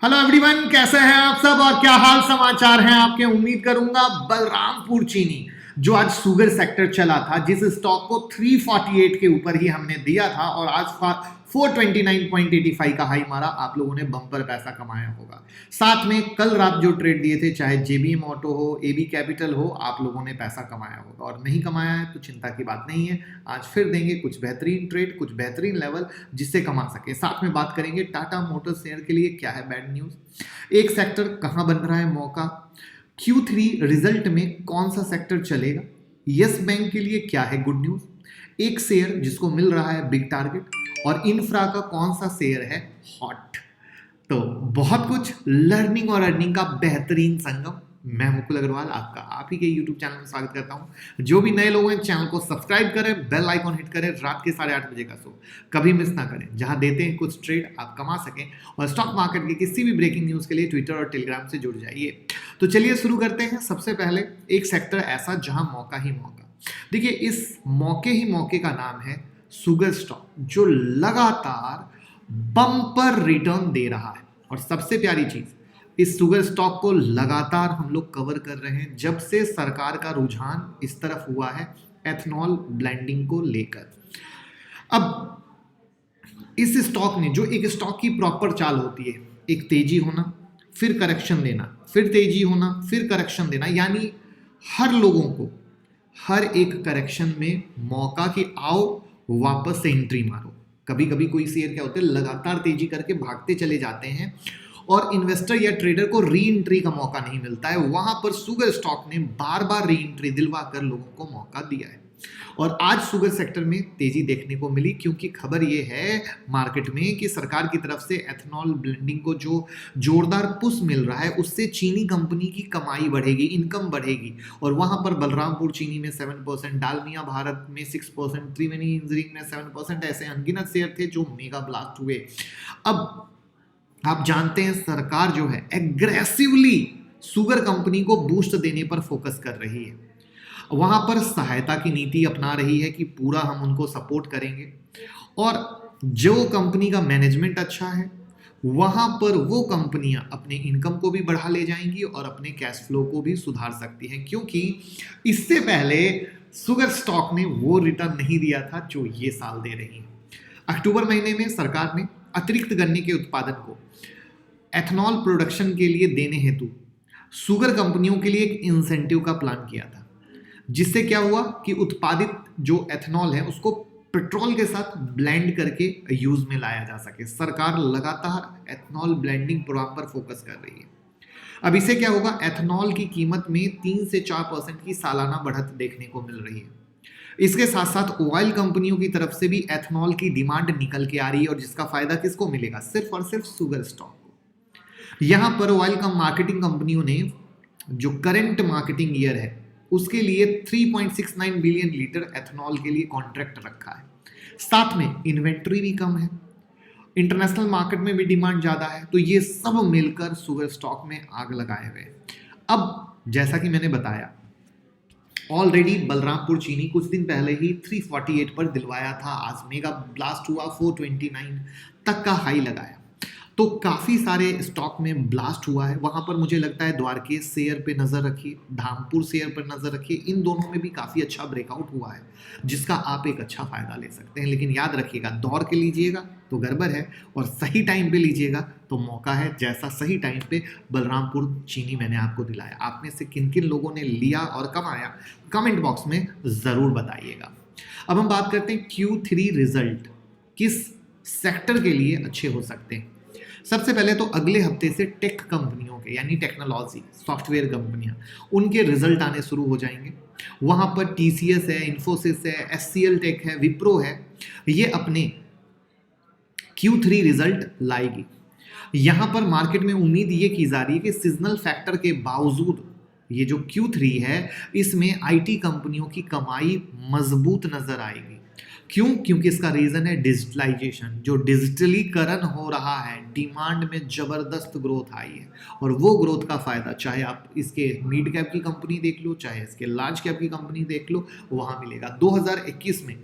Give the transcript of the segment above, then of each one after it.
Hello everyone, कैसे हैं आप सब और क्या हाल समाचार हैं आपके। उम्मीद करूंगा बलरामपुर चीनी जो आज शुगर सेक्टर चला था, जिस स्टॉक को 348 के ऊपर ही हमने दिया था और आज 429.85 का हाई मारा, आप लोगों ने बम्पर पैसा कमाया होगा। साथ में कल रात जो ट्रेड दिए थे, चाहे जेबीएम ऑटो हो, एबी कैपिटल हो, आप लोगों ने पैसा कमाया होगा। और नहीं कमाया है तो चिंता की बात नहीं है, आज फिर देंगे कुछ बेहतरीन ट्रेड, कुछ बेहतरीन लेवल जिससे कमा सके। साथ में बात करेंगे टाटा मोटर्स शेयर के लिए क्या है बैड न्यूज, एक सेक्टर कहां बन रहा है मौका, Q3 रिजल्ट में कौन सा सेक्टर चलेगा, यस बैंक के लिए क्या है गुड न्यूज, एक शेयर जिसको मिल रहा है बिग टारगेट, और इंफ्रा का कौन सा शेयर है हॉट। तो बहुत कुछ लर्निंग और अर्निंग का बेहतरीन संगम। मैं मुकुल अग्रवाल आपका आप ही के YouTube चैनल में स्वागत करता हूं। जो भी नए लोग हैं चैनल को सब्सक्राइब करें, बेल आइकॉन हिट करें, रात के 8:30 बजे का शो कभी मिस ना करें, जहां देते हैं कुछ ट्रेड आप कमा सकें। और स्टॉक मार्केट की किसी भी ब्रेकिंग न्यूज के लिए ट्विटर और टेलीग्राम से जुड़ जाइए। तो चलिए शुरू करते हैं। सबसे पहले एक सेक्टर ऐसा जहां मौका ही मौका। देखिए, इस मौके ही मौके का नाम है शुगर स्टॉक, जो लगातार बम्पर रिटर्न दे रहा है। और सबसे प्यारी चीज, इस शुगर स्टॉक को लगातार हम लोग कवर कर रहे हैं जब से सरकार का रुझान इस तरफ हुआ है एथनॉल ब्लेंडिंग को लेकर। अब इस स्टॉक ने, जो एक स्टॉक की प्रॉपर चाल होती है, एक तेजी होना, फिर करेक्शन देना, फिर तेजी होना, फिर करेक्शन देना, यानी हर लोगों को हर एक करेक्शन में मौका कि आओ वापस से एंट्री मारो। कभी कभी कोई शेयर क्या होते हैं, लगातार तेजी करके भागते चले जाते हैं और इन्वेस्टर या ट्रेडर को री एंट्री का मौका नहीं मिलता है। वहां पर शुगर स्टॉक ने बार बार री एंट्री दिलवा कर लोगों को मौका दिया है। और आज शुगर सेक्टर में तेजी देखने को मिली क्योंकि खबर यह है मार्केट में कि सरकार की तरफ से एथनॉल ब्लेंडिंग को जो जोरदार पुश मिल रहा है, उससे चीनी कंपनी की कमाई बढ़ेगी, इनकम बढ़ेगी। और वहां पर बलरामपुर चीनी में 7%, डालमिया भारत में 6%, त्रिवेणी इंजीनियरिंग में 7%, ऐसे अनगिनत शेयर थे जो मेगा ब्लास्ट हुए। अब आप जानते हैं सरकार जो है एग्रेसिवली शुगर कंपनी को बूस्ट देने पर फोकस कर रही है। वहां पर सहायता की नीति अपना रही है कि पूरा हम उनको सपोर्ट करेंगे, और जो कंपनी का मैनेजमेंट अच्छा है वहां पर वो कंपनियां अपने इनकम को भी बढ़ा ले जाएंगी और अपने कैश फ्लो को भी सुधार सकती हैं, क्योंकि इससे पहले शुगर स्टॉक ने वो रिटर्न नहीं दिया था जो ये साल दे रही है। अक्टूबर महीने में सरकार ने अतिरिक्त गन्ने के उत्पादन को एथनॉल प्रोडक्शन के लिए देने हेतु शुगर कंपनियों के लिए एक इंसेंटिव का प्लान किया था, जिससे क्या हुआ कि उत्पादित जो एथनॉल है उसको पेट्रोल के साथ ब्लेंड करके यूज में लाया जा सके। सरकार लगातार एथनॉल ब्लेंडिंग प्रोग्राम पर फोकस कर रही है। अब इससे क्या होगा, एथनॉल की कीमत में 3 से 4% की सालाना बढ़त देखने को मिल रही है। इसके साथ साथ ऑयल कंपनियों की तरफ से भी एथनॉल की डिमांड निकल के आ रही है, और जिसका फायदा किसको मिलेगा, सिर्फ और सिर्फ शुगर स्टॉक को। यहां पर ऑयल का मार्केटिंग कंपनियों ने जो करंट मार्केटिंग ईयर है उसके लिए 3.69 बिलियन लीटर एथनॉल के लिए कॉन्ट्रैक्ट रखा है। साथ में इन्वेंट्री भी कम है, इंटरनेशनल मार्केट में भी डिमांड ज्यादा है, तो ये सब मिलकर शुगर स्टॉक में आग लगाए हुए। अब जैसा कि मैंने बताया ऑलरेडी बलरामपुर चीनी कुछ दिन पहले ही 348 पर दिलवाया था, आज मेगा ब्लास्ट हुआ, 429 तक का हाई लगाया, तो काफ़ी सारे स्टॉक में ब्लास्ट हुआ है। वहां पर मुझे लगता है द्वारकेश शेयर पे नज़र रखिए, धामपुर शेयर पर नज़र रखिए, इन दोनों में भी काफ़ी अच्छा ब्रेकआउट हुआ है जिसका आप एक अच्छा फायदा ले सकते हैं। लेकिन याद रखिएगा, दौड़ के लीजिएगा तो गड़बड़ है, और सही टाइम पे लीजिएगा तो मौका है, जैसा सही टाइम पे बलरामपुर चीनी मैंने आपको दिलाया। आप में से किन किन लोगों ने लिया और कमाया, कमेंट बॉक्स में ज़रूर बताइएगा। अब हम बात करते हैं Q3 रिजल्ट किस सेक्टर के लिए अच्छे हो सकते हैं। सबसे पहले तो अगले हफ्ते से टेक कंपनियों के, यानी टेक्नोलॉजी सॉफ्टवेयर कंपनियां, उनके रिजल्ट आने शुरू हो जाएंगे। वहां पर TCS है, इन्फोसिस है, SCL टेक है, विप्रो है, ये अपने Q3 रिजल्ट लाएगी। यहां पर मार्केट में उम्मीद ये की जा रही है कि सीजनल फैक्टर के बावजूद ये जो Q3 है इसमें IT कंपनियों की कमाई मजबूत नजर आएगी, क्यों? क्योंकि इसका रीजन है डिजिटलाइजेशन। जो डिजिटलीकरण हो रहा है, डिमांड में जबरदस्त ग्रोथ आई है और वो ग्रोथ का फायदा चाहे आप इसके मिड कैप की कंपनी देख लो, चाहे इसके लार्ज कैप की कंपनी देख लो, वहां मिलेगा। 2021 में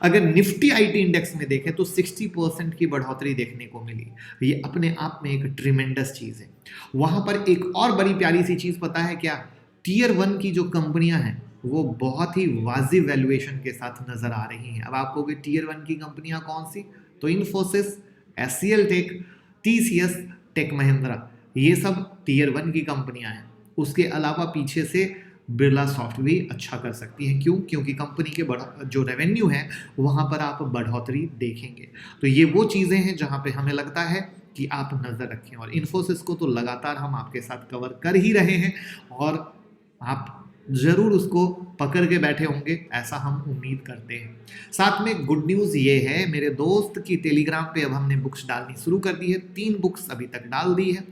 अगर निफ्टी आईटी इंडेक्स में देखें तो 60% की बढ़ोतरी देखने को मिली। ये अपने आप में एक ट्रिमेंडस चीज है। वहां पर एक और बड़ी प्यारी सी चीज पता है क्या? टियर 1 की जो कंपनियां हैं वो बहुत ही वाजिब वैल्यूएशन के साथ नजर आ रही हैं। अब आपको कि टियर 1 की कंपनियां कौन सी? तो Infosys, HCL Tech, TCS, Tech Mahindra, ये सब टियर 1 की कंपनियां हैं। उसके अलावा पीछे से बिरला सॉफ्ट भी अच्छा कर सकती है। क्यों? क्योंकि कंपनी के जो रेवेन्यू है वहां पर आप बढ़ोतरी देखेंगे। तो ये वो चीजें हैं जहां पे हमें लगता है कि आप नजर रखें। और इन्फोसिस को तो लगातार हम आपके साथ कवर कर ही रहे हैं और आप जरूर उसको पकड़ के बैठे होंगे, ऐसा हम उम्मीद करते हैं। साथ में गुड न्यूज़ ये है मेरे दोस्त की टेलीग्राम पे अब हमने बुक्स डालनी शुरू कर दी है। 3 बुक्स अभी तक डाल दी है,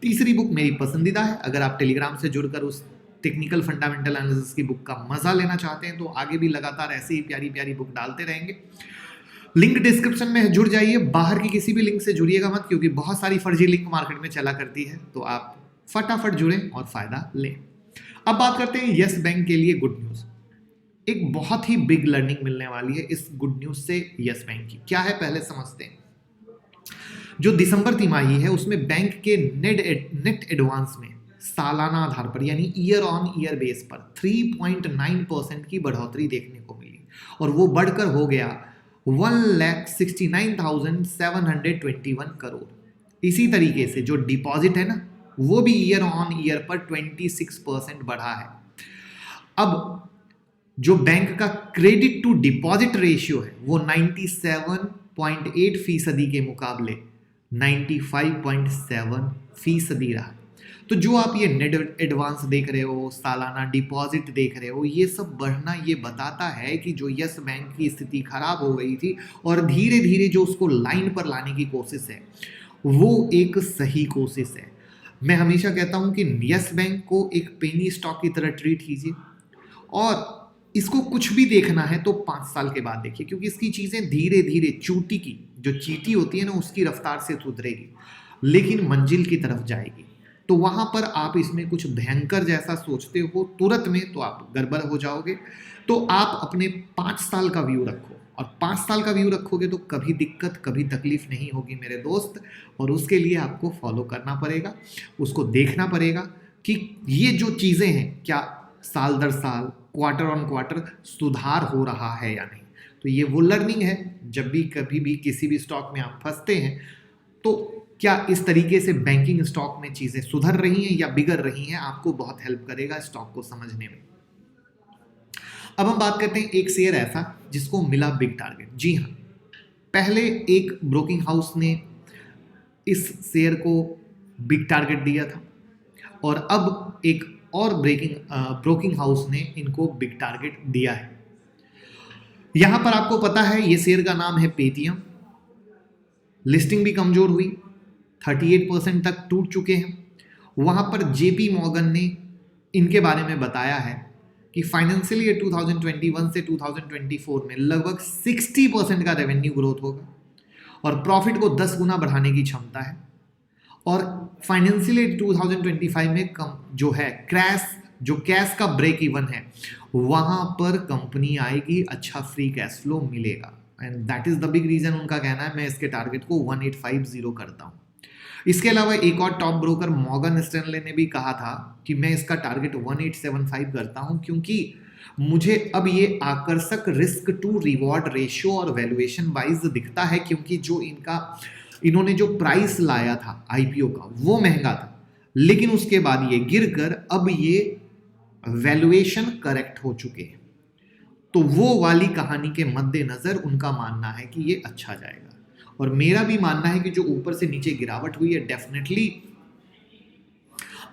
तीसरी बुक मेरी पसंदीदा है। अगर आप टेलीग्राम से जुड़कर उस टेक्निकल फंडामेंटल एनालिसिस की बुक का मजा लेना चाहते हैं तो आगे भी लगातार ऐसे ही प्यारी प्यारी बुक डालते रहेंगे। लिंक डिस्क्रिप्शन में जुड़ जाइए, बाहर की किसी भी लिंक से जुड़िएगा मत, क्योंकि बहुत सारी फर्जी लिंक मार्केट में चला करती है। तो आप फटाफट जुड़ें और फायदा लें। अब बात करते हैं यस बैंक के लिए गुड न्यूज। एक बहुत ही बिग लर्निंग मिलने वाली है इस गुड न्यूज से यस बैंक की। क्या है पहले समझते हैं। जो दिसंबर तिमाही है उसमें बैंक के नेट एडवांस में सालाना आधार पर यानी ईयर ऑन ईयर बेस पर 3.9% की बढ़ोतरी देखने को मिली और वो बढ़कर हो गया 1,69,721 करोड़। इसी तरीके से जो डिपॉजिट है ना वो भी ईयर ऑन ईयर पर 26% बढ़ा है। अब जो बैंक का क्रेडिट टू डिपॉजिट रेशियो है वो 97.8% के मुकाबले 95.7% रहा। तो जो आप ये नेट एडवांस देख रहे हो, सालाना डिपॉजिट देख रहे हो, ये सब बढ़ना ये बताता है कि जो यस बैंक की स्थिति खराब हो गई थी और धीरे धीरे जो उसको लाइन पर लाने की कोशिश है वो एक सही कोशिश है। मैं हमेशा कहता हूं कि यस बैंक को एक पेनी स्टॉक की तरह ट्रीट कीजिए और इसको कुछ भी देखना है तो 5 साल के बाद देखिए, क्योंकि इसकी चीजें धीरे धीरे चूटी की जो चीटी होती है ना उसकी रफ्तार से सुधरेगी लेकिन मंजिल की तरफ जाएगी। तो वहां पर आप इसमें कुछ भयंकर जैसा सोचते हो तुरंत में तो आप गड़बड़ हो जाओगे। तो आप अपने 5 साल का व्यू रखो और 5 साल का व्यू रखोगे तो कभी दिक्कत कभी तकलीफ नहीं होगी मेरे दोस्त। और उसके लिए आपको फॉलो करना पड़ेगा, उसको देखना पड़ेगा कि ये जो चीज़ें हैं क्या साल दर साल क्वार्टर ऑन क्वार्टर सुधार हो रहा है या नहीं। तो ये वो लर्निंग है, जब भी कभी भी किसी भी स्टॉक में आप फंसते हैं तो क्या इस तरीके से बैंकिंग स्टॉक में चीज़ें सुधर रही हैं या बिगड़ रही हैं, आपको बहुत हेल्प करेगा स्टॉक को समझने में। अब हम बात करते हैं एक शेयर ऐसा जिसको मिला बिग टारगेट। जी हाँ, पहले एक ब्रोकिंग हाउस ने इस शेयर को बिग टारगेट दिया था और अब एक और ब्रोकिंग हाउस ने इनको बिग टारगेट दिया है। यहां पर आपको पता है ये शेयर का नाम है पेटीएम। लिस्टिंग भी कमजोर हुई, 38% तक टूट चुके हैं। वहां पर जेपी मॉर्गन ने इनके बारे में बताया है कि फाइनेंशियल ईयर 2021 से 2024 में लगभग 60% का रेवेन्यू ग्रोथ होगा और प्रॉफिट को 10 गुना बढ़ाने की क्षमता है। और फाइनेंशियल ईयर 2025 में जो है कैश का ब्रेक इवन है वहां पर कंपनी आएगी, अच्छा फ्री कैश फ्लो मिलेगा and that is the big reason उनका कहना है मैं इसके टारगेट को 1850 करता हूं। इसके अलावा एक और टॉप ब्रोकर मॉर्गन स्टैनले ने भी कहा था कि मैं इसका टारगेट 1875 करता हूं क्योंकि मुझे अब ये आकर्षक रिस्क टू रिवॉर्ड रेशियो और वैल्यूएशन वाइज दिखता है, क्योंकि जो इन्होंने जो प्राइस लाया था आईपीओ का वो महंगा था, लेकिन उसके बाद ये गिरकर अब ये वैल्यूएशन करेक्ट हो चुके हैं। तो वो वाली कहानी के मद्देनजर उनका मानना है कि ये अच्छा जाएगा और मेरा भी मानना है कि जो ऊपर से नीचे गिरावट हुई है डेफिनेटली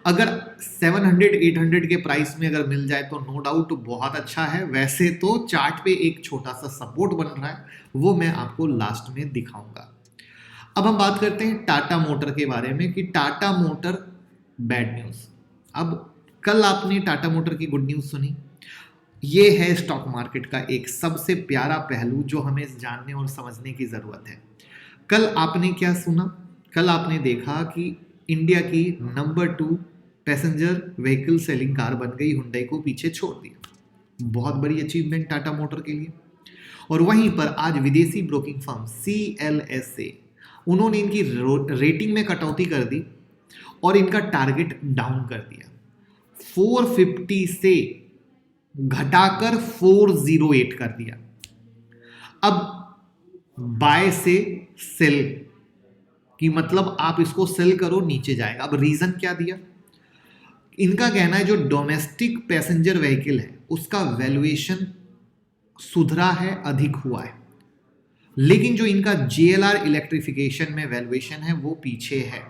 अगर 700-800 के प्राइस में अगर मिल जाए तो नो डाउट बहुत अच्छा है। वैसे तो चार्ट पे एक छोटा सा सपोर्ट बन रहा है, वो मैं आपको लास्ट में दिखाऊंगा। अब हम बात करते हैं टाटा मोटर के बारे में कि टाटा मोटर बैड न्यूज। अब कल आपने टाटा मोटर की गुड न्यूज सुनी, ये है स्टॉक मार्केट का एक सबसे प्यारा पहलू जो हमें जानने और समझने की ज़रूरत है। कल आपने क्या सुना? कल आपने देखा कि इंडिया की number 2 passenger vehicle selling car बन गई, हुंडई को पीछे छोड़ दिया। बहुत बड़ी अचीवमेंट टाटा मोटर के लिए। और वहीं पर आज विदेशी ब्रोकिंग फर्म CLSA, उन्होंने इनकी रेटिंग में कटौती कर दी और इनका टारगेट डाउन कर दिया। 450 से घटाकर 408 कर दिया। अब बाय से सेल की मतलब आप इसको सेल करो, नीचे जाएगा। अब रीजन क्या दिया? इनका कहना है जो डोमेस्टिक पैसेंजर व्हीकल है उसका वैल्यूएशन सुधरा है, अधिक हुआ है, लेकिन जो इनका JLR इलेक्ट्रिफिकेशन में वैल्यूएशन है वो पीछे है।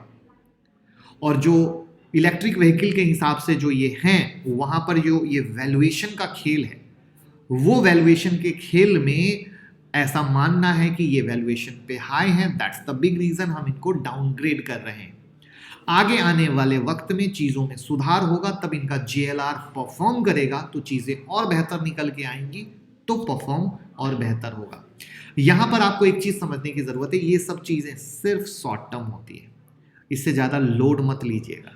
और जो इलेक्ट्रिक व्हीकल के हिसाब से जो ये हैं, वहां पर जो ये वैल्यूएशन का खेल है, वो वैल्यूएशन के खेल में ऐसा मानना है कि ये वैल्यूएशन पे हाई है। दैट्स द बिग रीजन हम इनको डाउनग्रेड कर रहे हैं। आगे आने वाले वक्त में चीजों में सुधार होगा, तब इनका JLR परफॉर्म करेगा तो चीजें और बेहतर निकल के आएंगी, तो परफॉर्म और बेहतर होगा। यहां पर आपको एक चीज समझने की जरूरत है, ये सब चीजें सिर्फ शॉर्ट टर्म होती है, इससे ज्यादा लोड मत लीजिएगा,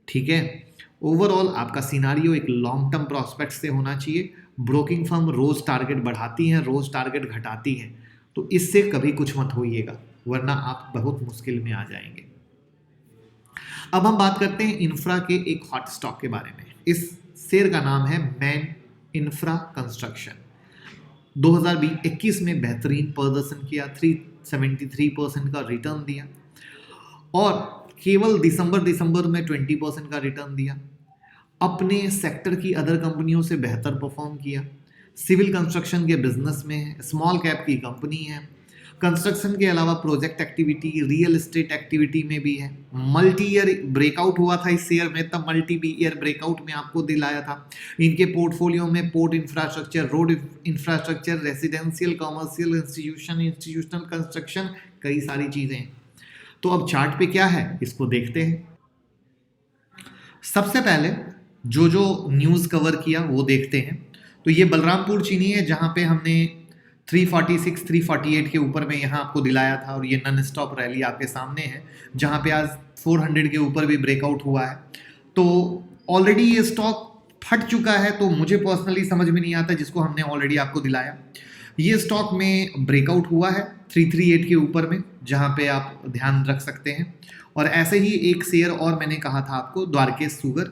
ठीक है। ओवरऑल आपका सिनारियो एक लॉन्ग टर्म प्रोस्पेक्ट से होना चाहिए। ब्रोकिंग फर्म रोज टारगेट बढ़ाती हैं, रोज टारगेट घटाती हैं, तो इससे कभी कुछ मत होइएगा, वरना आप बहुत मुश्किल में आ जाएंगे। अब हम बात करते हैं इंफ्रा के एक हॉट स्टॉक के बारे में। इस शेयर का नाम है मैन इंफ्रा कंस्ट्रक्शन। 2021 में बेहतरीन प्रदर्शन किया, 373% का रिटर्न दिया और केवल दिसंबर में 20% का रिटर्न दिया। अपने सेक्टर की अदर कंपनियों से बेहतर परफॉर्म किया। सिविल कंस्ट्रक्शन के बिजनेस में है, स्मॉल कैप की कंपनी है। कंस्ट्रक्शन के अलावा project activity, real estate activity में भी है। मल्टी ईयर ब्रेकआउट हुआ था इस शेयर में, तब मल्टी ईयर ब्रेकआउट में आपको दिलाया था। इनके पोर्टफोलियो में port infrastructure, road infrastructure, residential, commercial, institutional construction, कई सारी चीजें हैं। तो अब चार्ट पे क्या है इसको देखते हैं। सबसे पहले जो न्यूज़ कवर किया वो देखते हैं। तो ये बलरामपुर चीनी है, जहां पे हमने 346, 348 के ऊपर में यहाँ आपको दिलाया था, और ये नॉन स्टॉप रैली आपके सामने है, जहां पे आज 400 के ऊपर भी ब्रेकआउट हुआ है। तो ऑलरेडी ये स्टॉक फट चुका है, तो मुझे पर्सनली समझ में नहीं आता, जिसको हमने ऑलरेडी आपको दिलाया। ये स्टॉक में ब्रेकआउट हुआ है 338 के ऊपर में, जहां पे आप ध्यान रख सकते हैं। और ऐसे ही एक शेयर और मैंने कहा था आपको, द्वारकेश शुगर,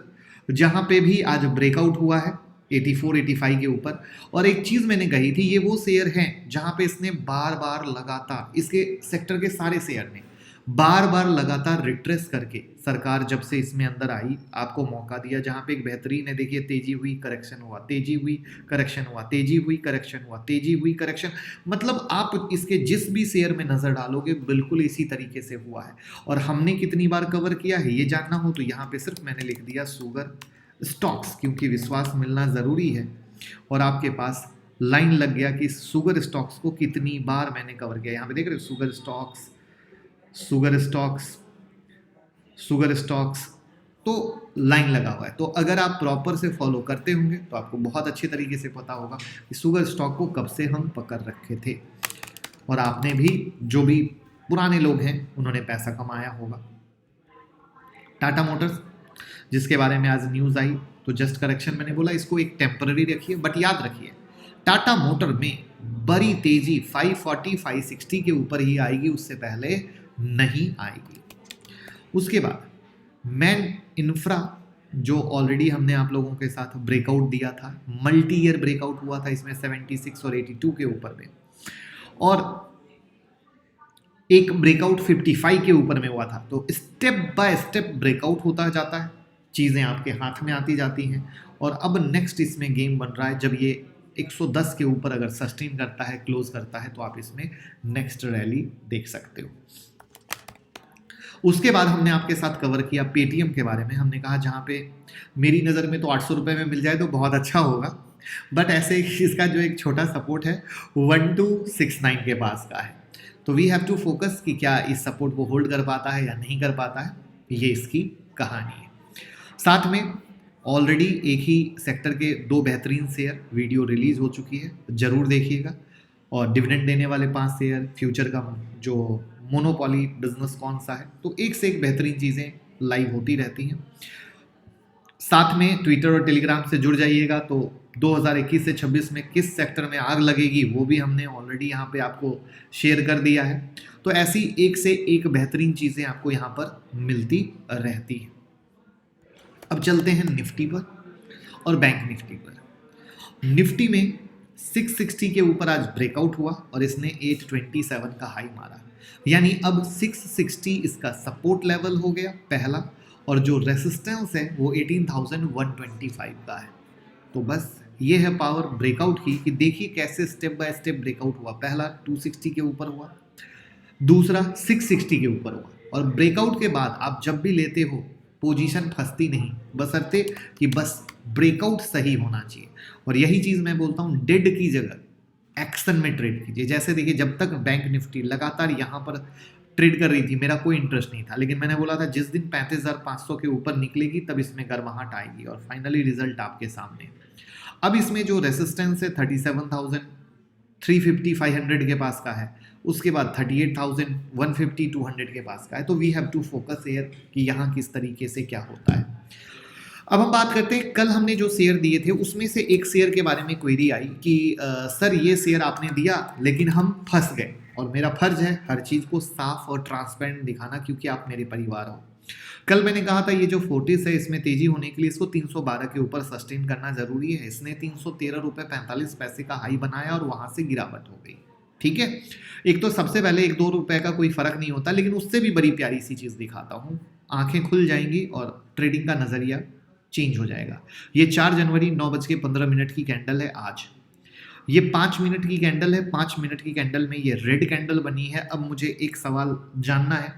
जहां पे भी आज ब्रेकआउट हुआ है 84-85 के ऊपर। और एक चीज़ मैंने कही थी, ये वो शेयर हैं जहां पे इसने बार बार लगातार, इसके सेक्टर के सारे शेयर ने बार बार लगातार रिट्रेस करके, सरकार जब से इसमें अंदर आई आपको मौका दिया, जहां पे एक बेहतरीन है। देखिए, तेजी हुई, करेक्शन हुआ, तेजी हुई, करेक्शन हुआ, तेजी हुई, करेक्शन हुआ, तेजी हुई, करेक्शन। मतलब आप इसके जिस भी शेयर में नजर डालोगे बिल्कुल इसी तरीके से हुआ है। और हमने कितनी बार कवर किया है ये जानना हो तो यहाँ पे सिर्फ मैंने लिख दिया शुगर स्टॉक्स, क्योंकि विश्वास मिलना ज़रूरी है। और आपके पास लाइन लग गया कि शुगर स्टॉक्स को कितनी बार मैंने कवर किया। यहाँ पे देख रहे हो, sugar stocks, sugar stocks, sugar stocks, तो लाइन लगा हुआ है। तो अगर आप प्रॉपर से फॉलो करते होंगे तो आपको बहुत अच्छे तरीके से पता होगा कि शुगर स्टॉक को कब से हम पकड़ रखे थे, और आपने भी, जो भी पुराने लोग हैं उन्होंने पैसा कमाया होगा। टाटा मोटर्स, जिसके बारे में आज न्यूज़ आई, तो जस्ट करेक्शन मैंने बोला इसको एक टेम्पररी रखिए, बट याद रखिए टाटा मोटर में बड़ी तेजी 540, 560 के ऊपर ही आएगी, उससे पहले नहीं आएगी। उसके बाद मैन इंफ्रा, जो ऑलरेडी हमने आप लोगों के साथ ब्रेकआउट दिया था, मल्टी ईयर ब्रेकआउट हुआ था इसमें 76 और 82 के ऊपर में, और एक ब्रेकआउट 55 के ऊपर में हुआ था। तो स्टेप बाय स्टेप ब्रेकआउट होता जाता है, चीज़ें आपके हाथ में आती जाती हैं। और अब नेक्स्ट इसमें गेम बन रहा है, जब ये 110 के ऊपर अगर सस्टेन करता है, क्लोज करता है, तो आप इसमें नेक्स्ट रैली देख सकते हो। उसके बाद हमने आपके साथ कवर किया पेटीएम के बारे में। हमने कहा जहाँ पे मेरी नज़र में तो 800 रुपये में मिल जाए तो बहुत अच्छा होगा, बट ऐसे इसका जो एक छोटा सपोर्ट है 1269 के पास का है। तो वी हैव टू फोकस कि क्या इस सपोर्ट को होल्ड कर पाता है या नहीं कर पाता है, ये इसकी कहानी है। साथ में ऑलरेडी एक ही सेक्टर के 2 बेहतरीन शेयर वीडियो रिलीज हो चुकी है, जरूर देखिएगा। और डिविडेंड देने वाले 5 शेयर, फ्यूचर का जो मोनोपॉली बिजनेस कौन सा है, तो एक से एक बेहतरीन चीज़ें लाइव होती रहती हैं। साथ में ट्विटर और टेलीग्राम से जुड़ जाइएगा, तो 2021 से 26 में किस सेक्टर में आग लगेगी वो भी हमने ऑलरेडी यहाँ पे आपको शेयर कर दिया है। तो ऐसी एक से एक बेहतरीन चीज़ें आपको यहाँ पर मिलती रहती हैं। अब चलते हैं निफ्टी पर और बैंक निफ्टी पर। निफ्टी में 660 के ऊपर आज ब्रेकआउट हुआ और इसने 827 का हाई मारा, यानी अब 660 इसका सपोर्ट लेवल हो गया पहला, और जो रेसिस्टेंस है वो 18,125 का है। तो बस ये है पावर ब्रेकआउट की, कि देखिए कैसे स्टेप बाय स्टेप ब्रेकआउट हुआ। पहला 260 के ऊपर हुआ, दूसरा 660 के ऊपर हुआ, और ब्रेकआउट के बाद आप जब भी लेते हो पोजीशन फंसती नहीं, बशर्ते कि बस ब्रेकआउट सही होना चाहिए। और यही चीज़ मैं बोलता हूँ, डेड की जगह एक्शन में ट्रेड कीजिए। जैसे देखिए, जब तक बैंक निफ्टी लगातार यहाँ पर ट्रेड कर रही थी, मेरा कोई इंटरेस्ट नहीं था, लेकिन मैंने बोला था जिस दिन 35,500 के ऊपर निकलेगी तब इसमें गर्माहट आएगी, और फाइनली रिजल्ट आपके सामने। अब इसमें जो रेसिस्टेंस है 37,350 500 के पास का है, उसके बाद 38,150 200 के पास का है। तो we have to focus here कि यहाँ किस तरीके से क्या होता है। अब हम बात करते हैं, कल हमने जो शेयर दिए थे उसमें से एक शेयर के बारे में क्वेरी आई कि सर ये शेयर आपने दिया लेकिन हम फंस गए, और मेरा फर्ज है हर चीज़ को साफ और ट्रांसपेरेंट दिखाना, क्योंकि आप मेरे परिवार हो। कल मैंने कहा था ये जो फोर्टिस है, इसमें तेजी होने के लिए इसको 312 के ऊपर सस्टेन करना जरूरी है। इसने 313 रुपये 45 पैसे का हाई बनाया और वहां से गिरावट हो गई। ठीक है, एक तो सबसे पहले 1-2 रुपए का कोई फर्क नहीं होता, लेकिन उससे भी बड़ी प्यारी सी चीज़ दिखाता हूँ, आंखें खुल जाएंगी और ट्रेडिंग का नज़रिया चेंज हो जाएगा। ये 4 जनवरी 9:15 की कैंडल है आज। ये 5 मिनट की कैंडल है। 5 मिनट की कैंडल में ये रेड कैंडल बनी है। अब मुझे एक सवाल जानना है,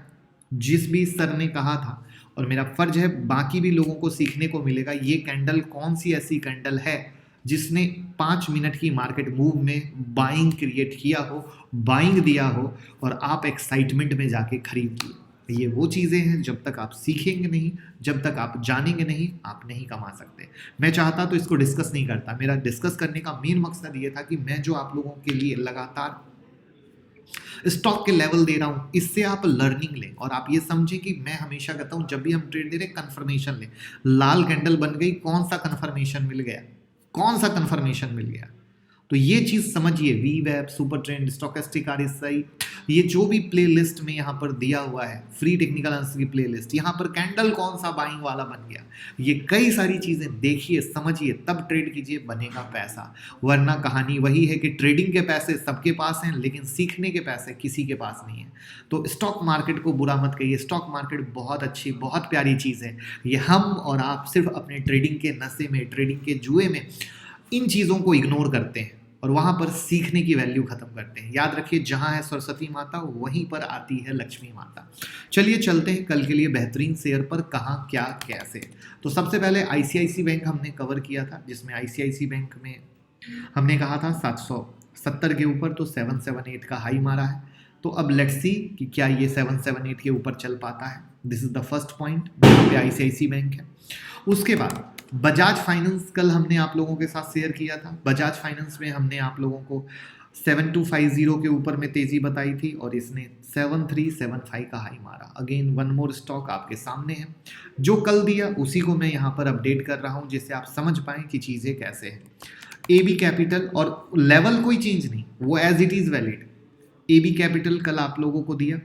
जिस भी सर ने कहा था, और मेरा फर्ज है बाकी भी लोगों को सीखने को मिलेगा, ये कैंडल कौन सी ऐसी कैंडल है जिसने 5 मिनट की मार्केट मूव में बाइंग क्रिएट किया हो, बाइंग दिया हो, और आप एक्साइटमेंट में जाके खरीद लिए। ये वो चीज़ें हैं, जब तक आप सीखेंगे नहीं, जब तक आप जानेंगे नहीं, आप नहीं कमा सकते। मैं चाहता तो इसको डिस्कस नहीं करता। मेरा डिस्कस करने का मेन मकसद ये था कि मैं जो आप लोगों के लिए लगातार स्टॉक के लेवल दे रहा हूं, इससे आप लर्निंग लें और आप ये समझें कि मैं हमेशा कहता हूं जब भी हम ट्रेड दे रहे कंफर्मेशन लें। लाल कैंडल बन गई, कौन सा कंफर्मेशन मिल गया, कौन सा कंफर्मेशन मिल गया, तो ये चीज समझिए। वी वेब, सुपर ट्रेंड, स्टोकेस्टिक आरएसआई, ये जो भी प्लेलिस्ट में यहाँ पर दिया हुआ है, फ्री टेक्निकल आंसर की प्लेलिस्ट, यहाँ पर कैंडल कौन सा बाइंग वाला बन गया, ये कई सारी चीजें देखिए, समझिए, तब ट्रेड कीजिए, बनेगा पैसा। वरना कहानी वही है कि ट्रेडिंग के पैसे सबके पास हैं, लेकिन सीखने के पैसे किसी के पास नहीं है। तो स्टॉक मार्केट को बुरा मत कहिए, स्टॉक मार्केट बहुत अच्छी, बहुत प्यारी चीज़ है। ये हम और आप सिर्फ अपने ट्रेडिंग के नशे में, ट्रेडिंग के जुए में इन चीज़ों को इग्नोर करते हैं और वहाँ पर सीखने की वैल्यू खत्म करते हैं। याद रखिए, जहाँ है सरस्वती माता वहीं पर आती है लक्ष्मी माता। चलिए चलते हैं कल के लिए बेहतरीन शेयर पर, कहाँ क्या कैसे। तो सबसे पहले आईसीआईसी बैंक हमने कवर किया था, जिसमें आईसीआईसी बैंक में हमने कहा था 770 के ऊपर, तो 778 का हाई मारा है। तो अब लेट्स सी कि क्या ये 778 के ऊपर चल पाता है। This is the first point, यहाँ पे आईसीआईसी बैंक है। उसके बाद बजाज फाइनेंस कल हमने आप लोगों के साथ शेयर किया था। बजाज फाइनेंस में हमने आप लोगों को 7250 के ऊपर में तेजी बताई थी और इसने 7375 का हाई मारा। अगेन वन मोर स्टॉक आपके सामने है, जो कल दिया उसी को मैं यहाँ पर अपडेट कर रहा हूँ, जिससे आप समझ पाएँ कि चीज़ें कैसे हैं। एबी कैपिटल, और लेवल कोई चेंज नहीं, वो as it is valid. AB Capital कल आप लोगों को दिया,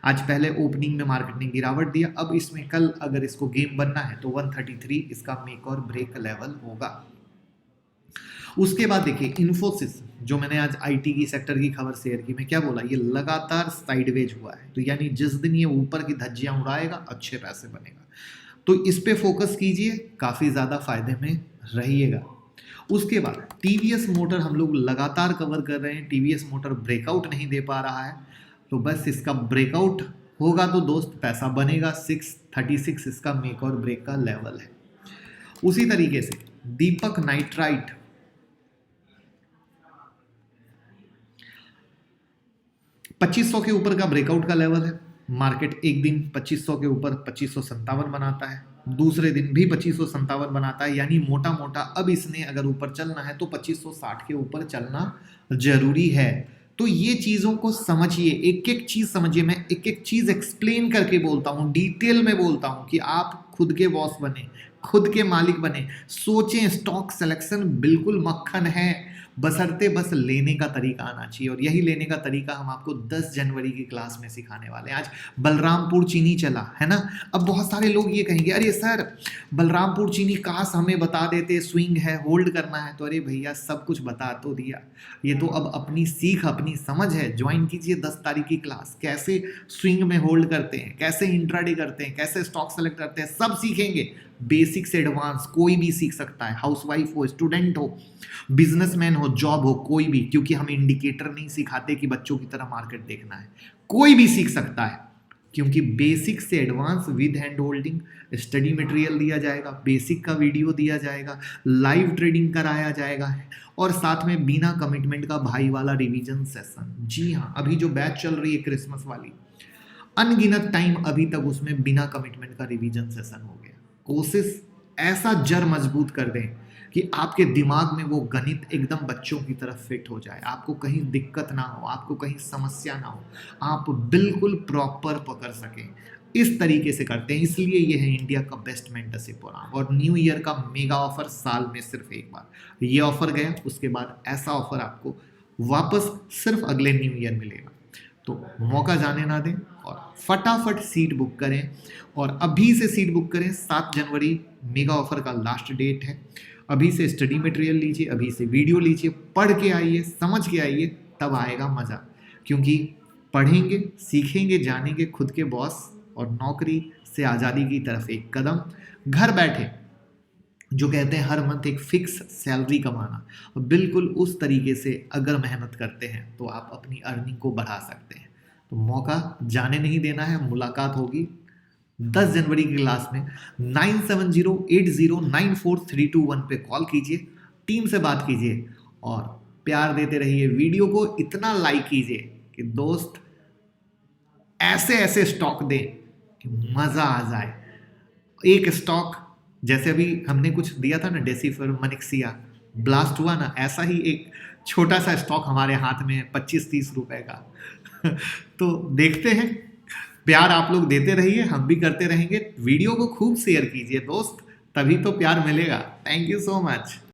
आज पहले ओपनिंग में मार्केट ने गिरावट दिया। अब इसमें कल अगर इसको गेम बनना है तो 133 इसका मेक और ब्रेक लेवल होगा। उसके बाद देखिए इन्फोसिस, जो मैंने आज आईटी की सेक्टर की खबर शेयर की, मैं क्या बोला, ये लगातार साइडवेज हुआ है, तो यानी जिस दिन ये ऊपर की धज्जियां उड़ाएगा अच्छे पैसे बनेगा। तो इस पे फोकस कीजिए, काफ़ी ज़्यादा फायदे में रहिएगा। उसके बाद टीवीएस मोटर हम लोग लगातार कवर कर रहे हैं। टीवीएस मोटर ब्रेकआउट नहीं दे पा रहा है, तो बस इसका ब्रेकआउट होगा तो दोस्त पैसा बनेगा। 636 इसका मेक और ब्रेक का लेवल है। उसी तरीके से दीपक नाइट्राइट, $2500 के ऊपर का ब्रेकआउट का लेवल है। मार्केट एक दिन 2500 के ऊपर 2557 बनाता है, दूसरे दिन भी 2557 बनाता है, यानी मोटा मोटा अब इसने अगर ऊपर चलना है तो 2560 के ऊपर चलना जरूरी है। तो ये चीज़ों को समझिए, एक एक चीज़ समझिए। मैं एक एक चीज़ एक्सप्लेन करके बोलता हूँ, डिटेल में बोलता हूँ कि आप खुद के बॉस बने, खुद के मालिक बने, सोचें। स्टॉक सिलेक्शन बिल्कुल मक्खन है, बशर्ते बस लेने का तरीका आना चाहिए। और यही लेने का तरीका हम आपको 10 जनवरी की क्लास में सिखाने वाले हैं। आज बलरामपुर चीनी चला है ना। अब बहुत सारे लोग ये कहेंगे, अरे सर बलरामपुर चीनी काश हमें बता देते, स्विंग है, होल्ड करना है। तो अरे भैया सब कुछ बता तो दिया, ये तो अब अपनी सीख, अपनी समझ है। ज्वाइन कीजिए 10 तारीख की क्लास, कैसे स्विंग में होल्ड करते हैं, कैसे इंट्राडे करते हैं, कैसे स्टॉक सेलेक्ट करते हैं, सब सीखेंगे। बेसिक से एडवांस कोई भी सीख सकता है, हाउसवाइफ हो, स्टूडेंट हो, बिजनेसमैन हो, जॉब हो, कोई भी। क्योंकि हम इंडिकेटर नहीं सिखाते कि बच्चों की तरह मार्केट देखना है, कोई भी सीख सकता है। क्योंकि बेसिक से advance with hand holding study material दिया जाएगा, बेसिक का वीडियो दिया जाएगा, लाइव ट्रेडिंग कराया जाएगा, और साथ में बिना कमिटमेंट का भाई वाला रिवीजन सेशन। जी हाँ, अभी जो बैच चल रही है क्रिसमस वाली, अनगिनत टाइम अभी तक उसमें बिना कमिटमेंट का रिवीजन सेशन हो गया। कोशिश ऐसा जड़ मजबूत कर दें कि आपके दिमाग में वो गणित एकदम बच्चों की तरफ फिट हो जाए, आपको कहीं दिक्कत ना हो, आपको कहीं समस्या ना हो, आप बिल्कुल प्रॉपर पकड़ सकें। इस तरीके से करते हैं, इसलिए ये है इंडिया का बेस्ट मेंटरशिप प्रोग्राम। और न्यू ईयर का मेगा ऑफर, साल में सिर्फ एक बार ये ऑफर गया, उसके बाद ऐसा ऑफर आपको वापस सिर्फ अगले न्यू ईयर मिलेगा। तो मौका जाने ना दें और फटाफट सीट बुक करें, और अभी से सीट बुक करें। 7 जनवरी मेगा ऑफर का लास्ट डेट है। अभी से स्टडी मटेरियल लीजिए, अभी से वीडियो लीजिए, पढ़ के आइए, समझ के आइए, तब आएगा मज़ा। क्योंकि पढ़ेंगे, सीखेंगे, जानेंगे, खुद के बॉस और नौकरी से आज़ादी की तरफ एक कदम। घर बैठे जो कहते हैं हर मंथ एक फिक्स सैलरी कमाना, बिल्कुल उस तरीके से अगर मेहनत करते हैं तो आप अपनी अर्निंग को बढ़ा सकते हैं। तो मौका जाने नहीं देना है। मुलाकात होगी 10 जनवरी की क्लास में। 9708094321 पे कॉल कीजिए, टीम से बात कीजिए और प्यार देते रहिए। वीडियो को इतना लाइक कीजिए कि दोस्त ऐसे ऐसे स्टॉक दें कि मज़ा आ जाए। एक स्टॉक जैसे अभी हमने कुछ दिया था ना, डेसिफर, मनिक्सिया, ब्लास्ट हुआ ना, ऐसा ही एक छोटा सा स्टॉक हमारे हाथ में है 25-30 रुपए का। तो देखते हैं, प्यार आप लोग देते रहिए, हम भी करते रहेंगे। वीडियो को खूब शेयर कीजिए दोस्त, तभी तो प्यार मिलेगा। Thank you so much.